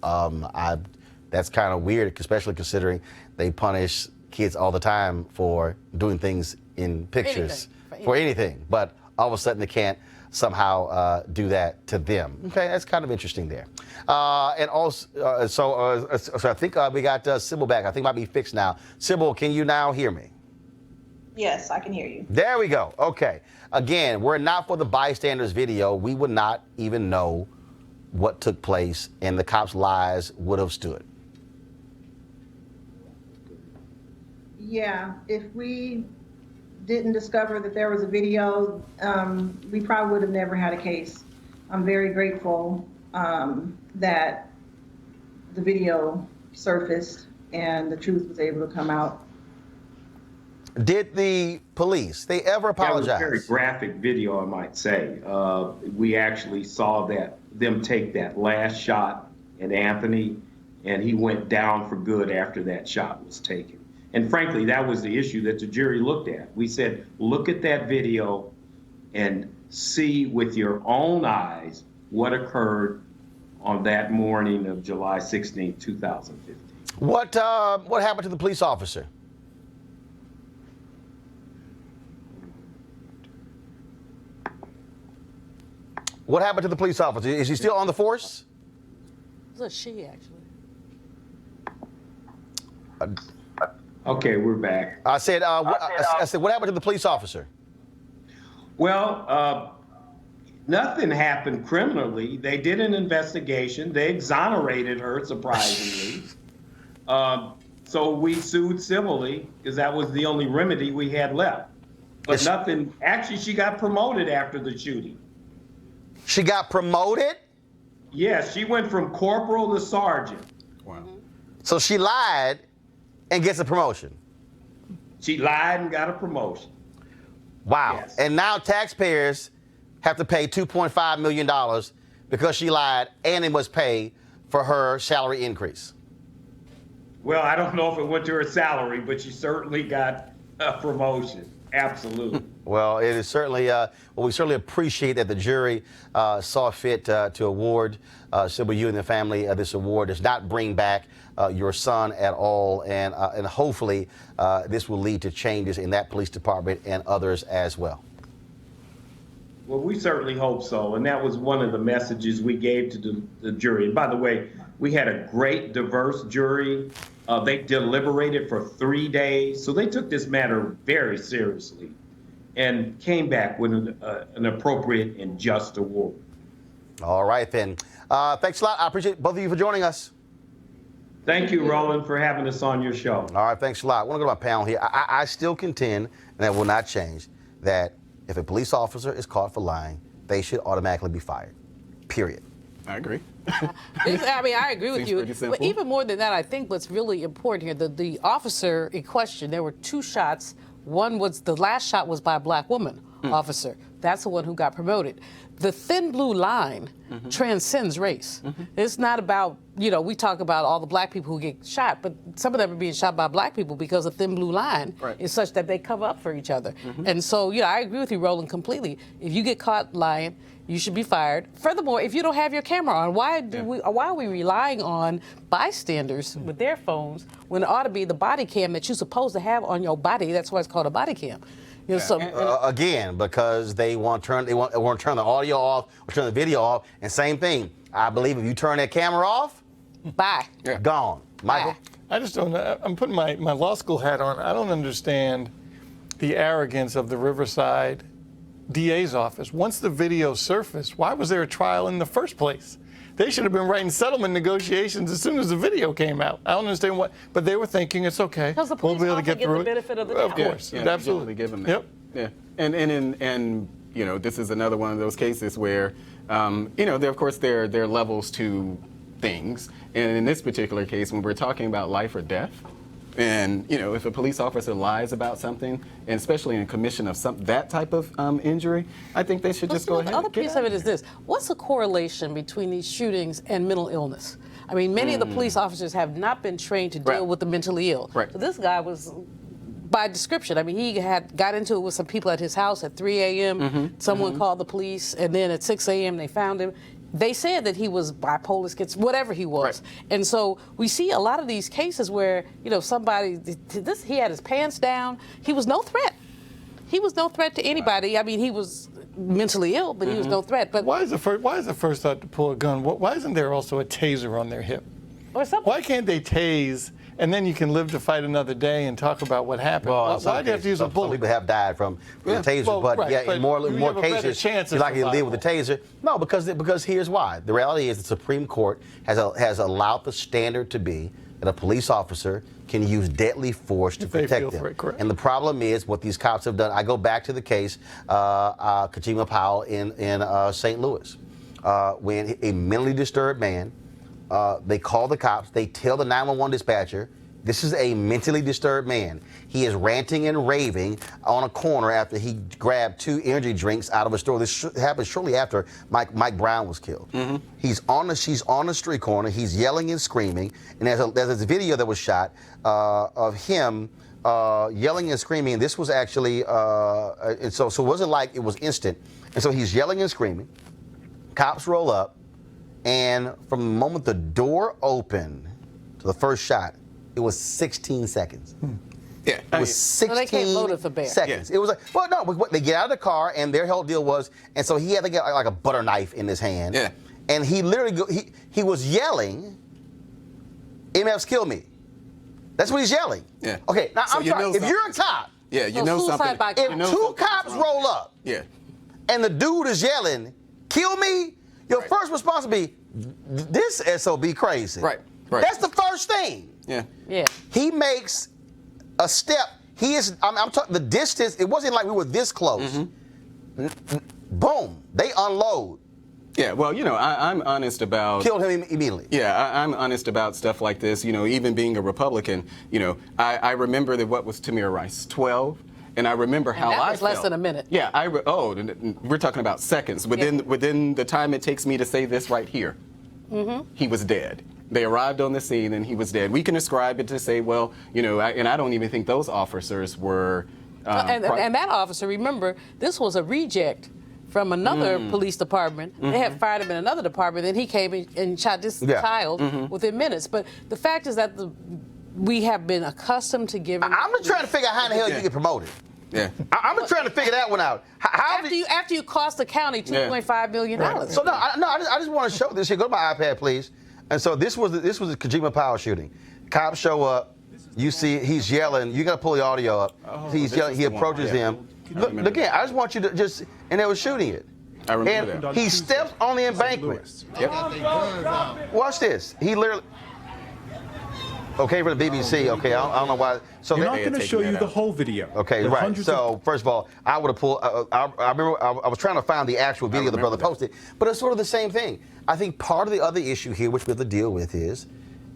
That's kind of weird, especially considering they punish kids all the time for doing things in pictures for anything. But all of a sudden they can't somehow do that to them. Okay, that's kind of interesting there. And also, so I think we got Sybil back. I think it might be fixed now. Sybil, can you now hear me? Yes, I can hear you. There we go. Okay. Again, were it not for the bystanders video, we would not even know what took place, and the cops' lies would have stood. Yeah, if we didn't discover that there was a video, we probably would have never had a case. I'm very grateful that the video surfaced and the truth was able to come out. Did the police, they ever apologize? That was a very graphic video, I might say. We actually saw them take that last shot at Anthony, and he went down for good after that shot was taken. And frankly, that was the issue that the jury looked at. We said, look at that video and see with your own eyes what occurred on that morning of July 16, 2015. What happened to the police officer? What happened to the police officer? Is he still on the force? It was a she, actually. Okay, we're back. I said, what happened to the police officer? Well, nothing happened criminally. They did an investigation. They exonerated her, surprisingly. So we sued civilly because that was the only remedy we had left. But nothing, actually, she got promoted after the shooting. She got promoted? Yes, she went from corporal to sergeant. Wow. So she lied and gets a promotion. She lied and got a promotion. Wow. Yes. And now taxpayers have to pay $2.5 million because she lied, and they must pay for her salary increase. Well, I don't know if it went to her salary, but she certainly got a promotion. Absolutely. Well, it is certainly, we certainly appreciate that the jury saw fit to award Sybil, you and the family this award. Does not bring back your son at all, and hopefully this will lead to changes in that police department and others as well. Well, we certainly hope so, and that was one of the messages we gave to the jury. And by the way, we had a great, diverse jury. They deliberated for 3 days, so they took this matter very seriously and came back with an appropriate and just award. All right, then. Thanks a lot. I appreciate both of you for joining us. Thank you, Roland, for having us on your show. All right, thanks a lot. I want to go to my panel here. I still contend, and that will not change, that if a police officer is caught for lying, they should automatically be fired. Period. I agree. I mean, I agree with Seems you. But even more than that, I think what's really important here, the officer in question, there were 2 shots. One was, the last shot was by a black woman officer. That's the one who got promoted. The thin blue line transcends race. It's not about, we talk about all the black people who get shot, but some of them are being shot by black people because the thin blue line is such that they cover up for each other. And so, I agree with you, Roland, completely. If you get caught lying, you should be fired. Furthermore, if you don't have your camera on, why are we relying on bystanders with their phones when it ought to be the body cam that you're supposed to have on your body? That's why it's called a body cam. Again, because they want to turn the audio off or turn the video off. And same thing, I believe if you turn that camera off, bye, gone. Michael? I just don't know. I'm putting my law school hat on. I don't understand the arrogance of the Riverside DA's office. Once the video surfaced, why was there a trial in the first place? They should have been writing settlement negotiations as soon as the video came out. I don't understand what, but they were thinking it's okay. Because the police we'll be able to get through the benefit of the Of doubt. course, Yeah, absolutely. Give them that. Yep. Yeah, and you know, this is another one of those cases where, you know, of course there are levels to things, and in this particular case, when we're talking about life or death, and you know, if a police officer lies about something, and especially in commission of that type of injury, I think they should just go ahead. The other piece of it is this: what's the correlation between these shootings and mental illness? I mean, many of the police officers have not been trained to deal with the mentally ill. Right. So this guy was, by description, I mean, he had got into it with some people at his house at 3 a.m. Someone called the police, and then at 6 a.m. they found him. They said that he was bipolar, whatever he was. Right. And so we see a lot of these cases where, you know, he had his pants down. He was no threat. He was no threat to anybody. I mean, he was mentally ill, but he was no threat. But Why is the first thought to pull a gun? Why isn't there also a taser on their hip? or something. Why can't they tase and then you can live to fight another day and talk about what happened? Well, Why do you have to use a some bullet? people have died from the taser, Well, but right, yeah, but in more you have a better cases, chance you of likely to live with the taser. No, because here's why. The reality is the Supreme Court has allowed the standard to be that a police officer can use deadly force to If they protect feel them. for it, correct. And the problem is what these cops have done. I go back to the case, Kachima Powell in St. Louis, when a mentally disturbed man, they call the cops, they tell the 911 dispatcher, this is a mentally disturbed man. He is ranting and raving on a corner after he grabbed 2 energy drinks out of a store. This happened shortly after Mike Brown was killed. Mm-hmm. She's on the street corner. He's yelling and screaming. And there's a video that was shot of him yelling and screaming. This was actually, and so it wasn't like it was instant. And so he's yelling and screaming. Cops roll up. And from the moment the door opened to the first shot, it was 16 seconds. Yeah, it was 16 they can't load it for bear. seconds. Yeah. It was like, well, no, they get out of the car, and their whole deal was, and so he had to get like a butter knife in his hand. Yeah. And he literally, he was yelling, MFs kill me. That's what he's yelling. Yeah. Okay, now So I'm you sorry, know if you're a cop, yeah, you So know suicide something. by if cop. 2 cops roll up, Yeah. and the dude is yelling, kill me, your first response would be, this SOB crazy. Right. That's the first thing. Yeah. Yeah. He makes a step. He is, I'm talking the distance, it wasn't like we were this close. Boom, they unload. Yeah, well, you know, I'm honest about... Killed him immediately. Yeah, I'm honest about stuff like this. You know, even being a Republican, you know, I remember that what was Tamir Rice, 12? And I remember how that I was felt. less than a minute. Yeah, we're talking about seconds. Within the time it takes me to say this right here, he was dead. They arrived on the scene and he was dead. We can ascribe it to say, well, you know, and I don't even think those officers were... And that officer, remember, this was a reject from another police department. They had fired him in another department, and he came and shot this child within minutes. But the fact is that we have been accustomed to giving... I'm just trying to figure out how the hell you get promoted. Yeah. I'm just trying to figure that one out. After you cost the county $2.5 million. Right. So I just want to show this here. Go to my iPad, please. And so this was the Kachima Powell shooting. Cops show up. You see he's yelling. You got to pull the audio up. He's yelling. He approaches him. Look again. I just want you to just. And they were shooting it. I remember and that. He steps on the embankment. Yep. Watch this. He literally. Okay, for the BBC. Okay, I don't know why. So You're not going to show you the whole video. Okay, right. So first of all, I would have pulled. I remember I was trying to find the actual video the brother posted, but it's sort of the same thing. I think part of the other issue here, which we have to deal with, is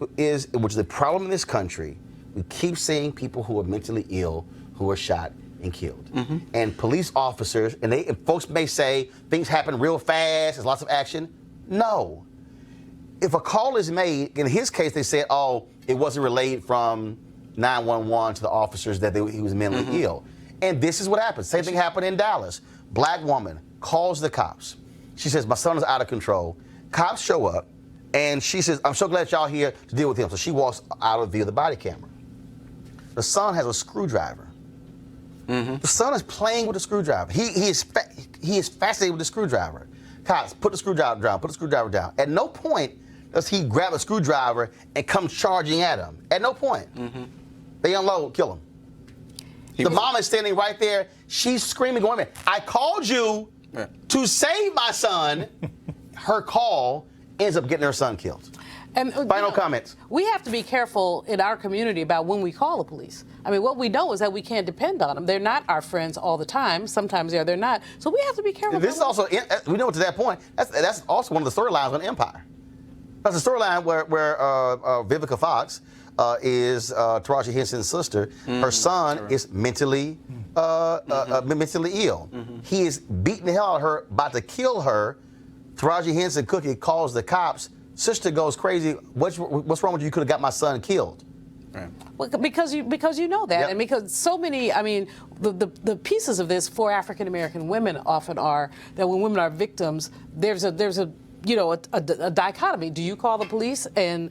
which is the problem in this country. We keep seeing people who are mentally ill who are shot and killed, and police officers, and folks may say things happen real fast. There's lots of action. No. If a call is made, in his case, they said, oh, it wasn't relayed from 911 to the officers that he was mentally ill. And this is what happened. Same thing happened in Dallas. Black woman calls the cops. She says, my son is out of control. Cops show up, and she says, I'm so glad y'all here to deal with him. So she walks out of view of the body camera. The son has a screwdriver. The son is playing with a screwdriver. He is fascinated with the screwdriver. Cops, put the screwdriver down, put the screwdriver down. At no point does he grab a screwdriver and come charging at him. At no point. They unload, kill him. The mom is standing right there. She's screaming, going, I called you to save my son. Her call ends up getting her son killed. And Final comments. We have to be careful in our community about when we call the police. I mean, what we know is that we can't depend on them. They're not our friends all the time. Sometimes they're not. So we have to be careful. This is also, we know to that point, that's also one of the storylines on Empire. That's a storyline where Vivica Fox is Taraji Henson's sister. Her son is mentally ill. He is beating the hell out of her, about to kill her. Taraji Henson Cookie calls the cops. Sister goes crazy. What's wrong with you? You could have got my son killed. Right. Well, because you know that, and because so many, I mean, the pieces of this for African American women often are that when women are victims, there's a dichotomy. Do you call the police and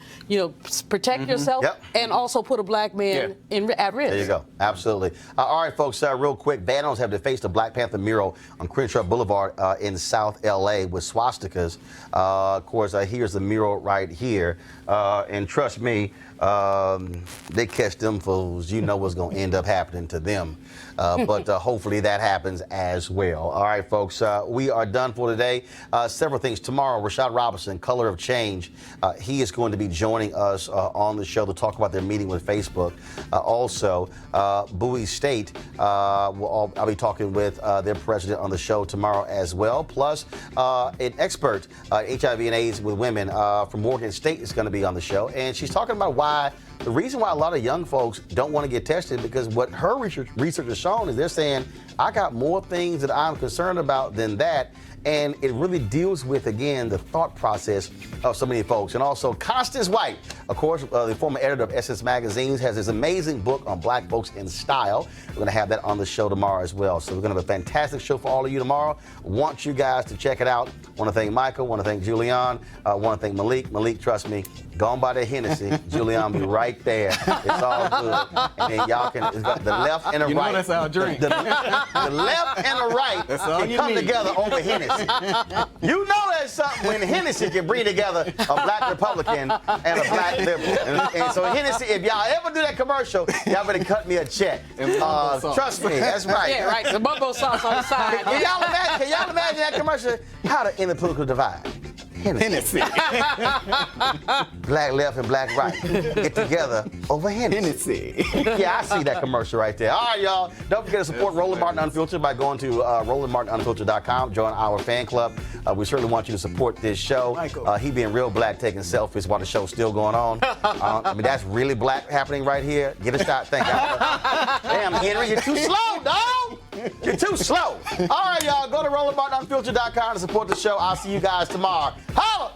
protect yourself, and also put a black man at risk? There you go. Absolutely. All right, folks. Real quick, Vandals have defaced a Black Panther mural on Crenshaw Boulevard in South LA with swastikas. Of course, here's the mural right here, and trust me, they catch them fools. You know what's going to end up happening to them. But hopefully that happens as well. All right, folks, we are done for today. Several things. Tomorrow, Rashad Robinson, Color of Change, he is going to be joining us on the show to talk about their meeting with Facebook. Also, Bowie State, I'll be talking with their president on the show tomorrow as well. Plus, an expert, HIV and AIDS with women from Morgan State is going to be on the show. And she's talking about the reason why a lot of young folks don't want to get tested, because what her research has shown is they're saying, I got more things that I'm concerned about than that. And it really deals with, again, the thought process of so many folks. And also, Constance White, of course, the former editor of Essence Magazines, has this amazing book on Black folks in style. We're going to have that on the show tomorrow as well. So we're going to have a fantastic show for all of you tomorrow. Want you guys to check it out. Want to thank Michael. Want to thank Julian. Want to thank Malik. Malik, trust me, go on by the Hennessy. Julian be right there. It's all good. And then y'all can, the left and the right. You know that's our drink. The left and the right can come together over Hennessy. You know that's something when Hennessy can bring together a black Republican and a black liberal. And so Hennessy, if y'all ever do that commercial, y'all better cut me a check. Trust me, that's right. Yeah, right. The bumbo sauce on the side. Can y'all imagine that commercial? How to end the political divide. Hennessy. Black left and black right get together over Hennessy. Yeah, I see that commercial right there. All right, y'all. Don't forget to support Roland Martin Unfiltered by going to RolandMartinUnfiltered.com. Join our fan club. We certainly want you to support this show. He being real black, taking selfies while the show's still going on. I mean, that's really black happening right here. Get a shot. Thank you. Damn, Henry, you're too slow, dog. You're too slow. All right, y'all. Go to RolandMartinUnfiltered.com to support the show. I'll see you guys tomorrow. Holla!